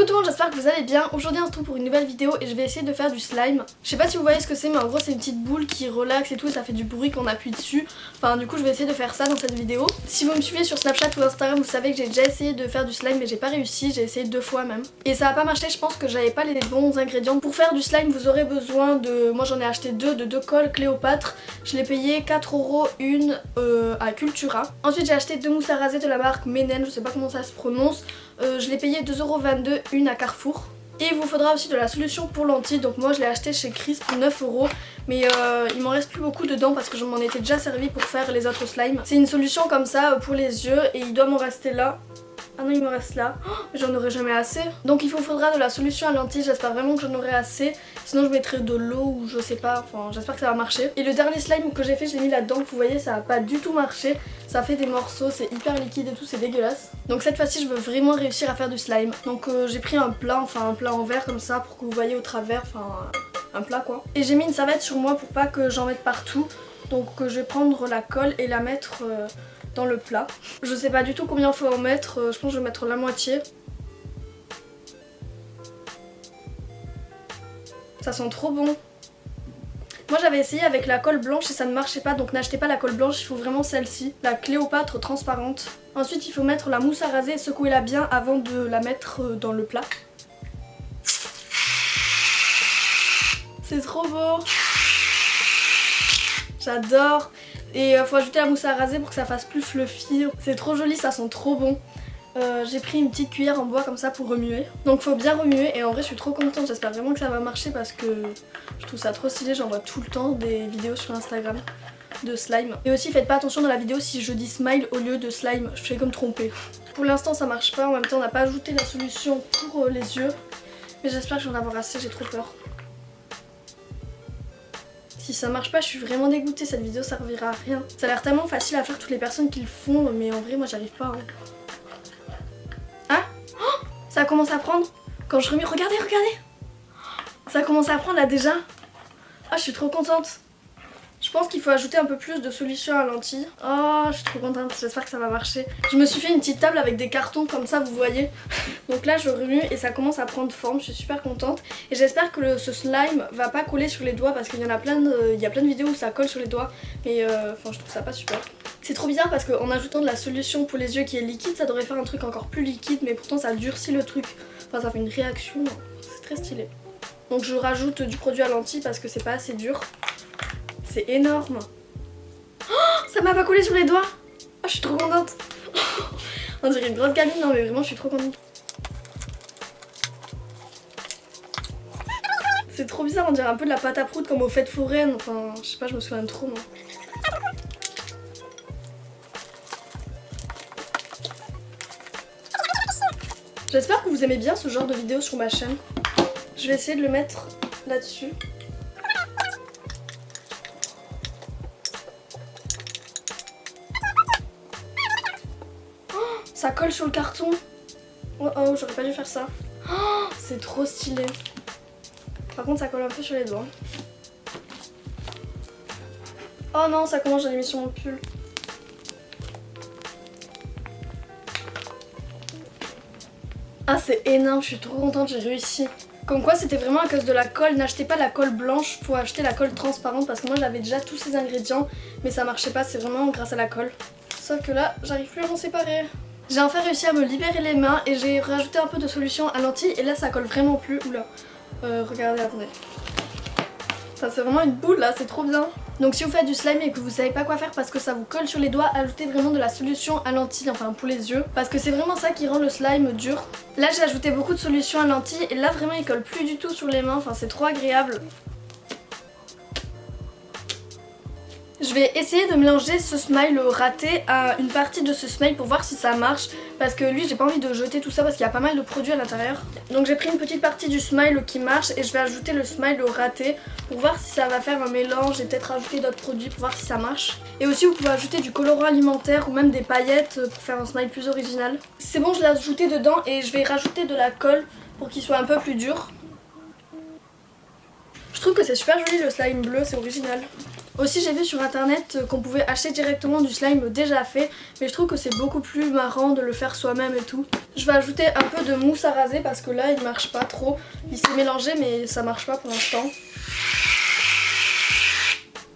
tout le monde, j'espère que vous allez bien. Aujourd'hui on se retrouve pour une nouvelle vidéo et je vais essayer de faire du slime. Je sais pas si vous voyez ce que c'est, mais en gros c'est une petite boule qui relaxe et tout et ça fait du bruit quand on appuie dessus. Enfin du coup je vais essayer de faire ça dans cette vidéo. Si vous me suivez sur Snapchat ou Instagram, vous savez que j'ai déjà essayé de faire du slime mais j'ai pas réussi, j'ai essayé 2 fois même. Et ça a pas marché, je pense que j'avais pas les bons ingrédients. Pour faire du slime vous aurez besoin de... Moi j'en ai acheté 2, de 2 colles Cléopâtre. Je l'ai payé 4€ une à Cultura. Ensuite j'ai acheté 2 mousses à raser de la marque Menen, je sais pas comment ça se prononce. Je l'ai payé 2,22€ une à Carrefour. Et il vous faudra aussi de la solution pour lentilles, donc moi je l'ai acheté chez Chris pour 9€. Mais il m'en reste plus beaucoup dedans parce que je m'en étais déjà servi pour faire les autres slimes. C'est une solution comme ça pour les yeux et il doit m'en rester là. Ah non, il me reste là. Oh, j'en aurai jamais assez. Donc il vous faudra de la solution à lentilles, j'espère vraiment que j'en aurai assez. Sinon je mettrai de l'eau ou je sais pas, enfin j'espère que ça va marcher. Et le dernier slime que j'ai fait, je l'ai mis là-dedans, vous voyez ça a pas du tout marché. Ça fait des morceaux, c'est hyper liquide et tout, c'est dégueulasse. Donc cette fois-ci je veux vraiment réussir à faire du slime. Donc j'ai pris un plat, enfin un plat en verre comme ça pour que vous voyez au travers, enfin un plat quoi. Et j'ai mis une serviette sur moi pour pas que j'en mette partout. Donc je vais prendre la colle et la mettre... dans le plat. Je sais pas du tout combien il faut en mettre, je pense que je vais mettre la moitié. Ça sent trop bon. Moi j'avais essayé avec la colle blanche et ça ne marchait pas, donc n'achetez pas la colle blanche, il faut vraiment celle-ci, la Cléopâtre transparente. Ensuite il faut mettre la mousse à raser et secouer-la bien avant de la mettre dans le plat. C'est trop beau. J'adore. Et faut ajouter la mousse à raser pour que ça fasse plus fluffy. C'est trop joli, ça sent trop bon. J'ai pris une petite cuillère en bois comme ça pour remuer. Donc faut bien remuer et en vrai je suis trop contente. J'espère vraiment que ça va marcher parce que je trouve ça trop stylé. J'en vois tout le temps des vidéos sur Instagram de slime. Et aussi faites pas attention dans la vidéo si je dis smile au lieu de slime. Je fais comme tromper. Pour l'instant ça marche pas. En même temps on n'a pas ajouté la solution pour les yeux. Mais j'espère que je vais en avoir assez, j'ai trop peur. Si ça marche pas, je suis vraiment dégoûtée, cette vidéo servira à rien. Ça a l'air tellement facile à faire, toutes les personnes qui le font, mais en vrai moi j'arrive pas. Hein, oh, ça commence à prendre. Quand je remue, regardez, regardez. Ça commence à prendre là déjà. Ah, je suis trop contente. Je pense qu'il faut ajouter un peu plus de solution à lentilles. Oh, je suis trop contente, j'espère que ça va marcher. Je me suis fait une petite table avec des cartons comme ça, vous voyez. Donc là je remue et ça commence à prendre forme, je suis super contente. Et j'espère que ce slime va pas coller sur les doigts parce qu'il y en a plein de vidéos où ça colle sur les doigts. Mais enfin je trouve ça pas super. C'est trop bizarre parce qu'en ajoutant de la solution pour les yeux qui est liquide, ça devrait faire un truc encore plus liquide. Mais pourtant ça durcit le truc. Enfin ça fait une réaction, c'est très stylé. Donc je rajoute du produit à lentilles parce que c'est pas assez dur. C'est énorme. Oh, ça m'a pas collé sur les doigts. Oh, je suis trop contente. On dirait une grosse gamine, non mais vraiment je suis trop contente. C'est trop bizarre, on dirait un peu de la pâte à prout comme aux fêtes foraines. Enfin, je sais pas, je me souviens trop moi. J'espère que vous aimez bien ce genre de vidéos sur ma chaîne. Je vais essayer de le mettre là-dessus. Ça colle sur le carton. Oh oh, j'aurais pas dû faire ça. Oh, c'est trop stylé. Par contre ça colle un peu sur les doigts. Oh non, ça commence, j'en ai mis sur mon pull. Ah c'est énorme, je suis trop contente, j'ai réussi. Comme quoi c'était vraiment à cause de la colle. N'achetez pas la colle blanche, faut acheter la colle transparente parce que moi j'avais déjà tous ces ingrédients mais ça marchait pas, c'est vraiment grâce à la colle. Sauf que là j'arrive plus à m'en séparer. J'ai enfin réussi à me libérer les mains et j'ai rajouté un peu de solution à lentilles et là ça colle vraiment plus. Oula, regardez, attendez. Ça c'est vraiment une boule là, c'est trop bien. Donc si vous faites du slime et que vous savez pas quoi faire parce que ça vous colle sur les doigts, ajoutez vraiment de la solution à lentilles, enfin pour les yeux. Parce que c'est vraiment ça qui rend le slime dur. Là j'ai ajouté beaucoup de solution à lentilles et là vraiment il colle plus du tout sur les mains, enfin c'est trop agréable. Je vais essayer de mélanger ce smile raté à une partie de ce smile pour voir si ça marche. Parce que lui j'ai pas envie de jeter tout ça parce qu'il y a pas mal de produits à l'intérieur. Donc j'ai pris une petite partie du smile qui marche et je vais ajouter le smile raté pour voir si ça va faire un mélange et peut-être ajouter d'autres produits pour voir si ça marche. Et aussi vous pouvez ajouter du colorant alimentaire ou même des paillettes pour faire un smile plus original. C'est bon, je l'ai ajouté dedans et je vais rajouter de la colle pour qu'il soit un peu plus dur. Je trouve que c'est super joli le slime bleu, c'est original. Aussi j'ai vu sur internet qu'on pouvait acheter directement du slime déjà fait, mais je trouve que c'est beaucoup plus marrant de le faire soi-même et tout. Je vais ajouter un peu de mousse à raser parce que là il marche pas trop. Il s'est mélangé mais ça marche pas pour l'instant.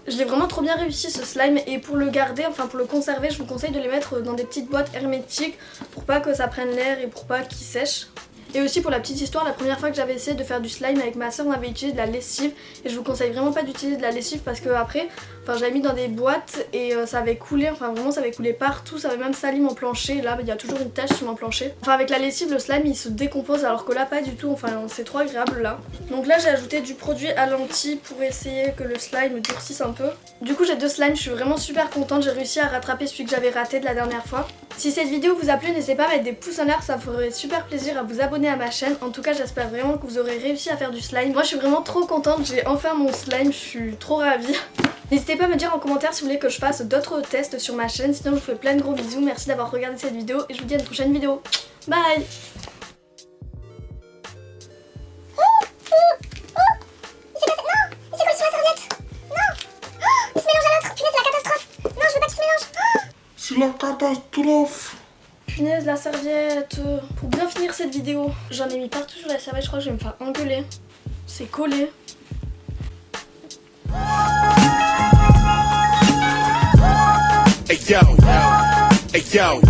Je l'ai vraiment trop bien réussi ce slime, et pour le garder, enfin pour le conserver, je vous conseille de les mettre dans des petites boîtes hermétiques pour pas que ça prenne l'air et pour pas qu'il sèche. Et aussi pour la petite histoire, la première fois que j'avais essayé de faire du slime avec ma soeur, on avait utilisé de la lessive, et je vous conseille vraiment pas d'utiliser de la lessive parce que après, enfin j'avais mis dans des boîtes et ça avait coulé, enfin vraiment ça avait coulé partout, ça avait même sali mon plancher, et là il y a toujours une tache sur mon plancher. Enfin avec la lessive le slime il se décompose alors que là pas du tout, enfin c'est trop agréable là. Donc là j'ai ajouté du produit à lentilles pour essayer que le slime durcisse un peu. Du coup j'ai 2 slimes, je suis vraiment super contente, j'ai réussi à rattraper celui que j'avais raté de la dernière fois. Si cette vidéo vous a plu, n'hésitez pas à mettre des pouces en l'air, ça ferait super plaisir à vous abonner à ma chaîne. En tout cas j'espère vraiment que vous aurez réussi à faire du slime. Moi je suis vraiment trop contente, j'ai enfin mon slime, je suis trop ravie. N'hésitez pas à me dire en commentaire si vous voulez que je fasse d'autres tests sur ma chaîne, sinon je vous fais plein de gros bisous, merci d'avoir regardé cette vidéo et je vous dis à une prochaine vidéo. Bye. C'est la catastrophe. Punaise la serviette. Pour bien finir cette vidéo, j'en ai mis partout sur la serviette, je crois que je vais me faire engueuler. C'est collé. Hey yo, hey yo.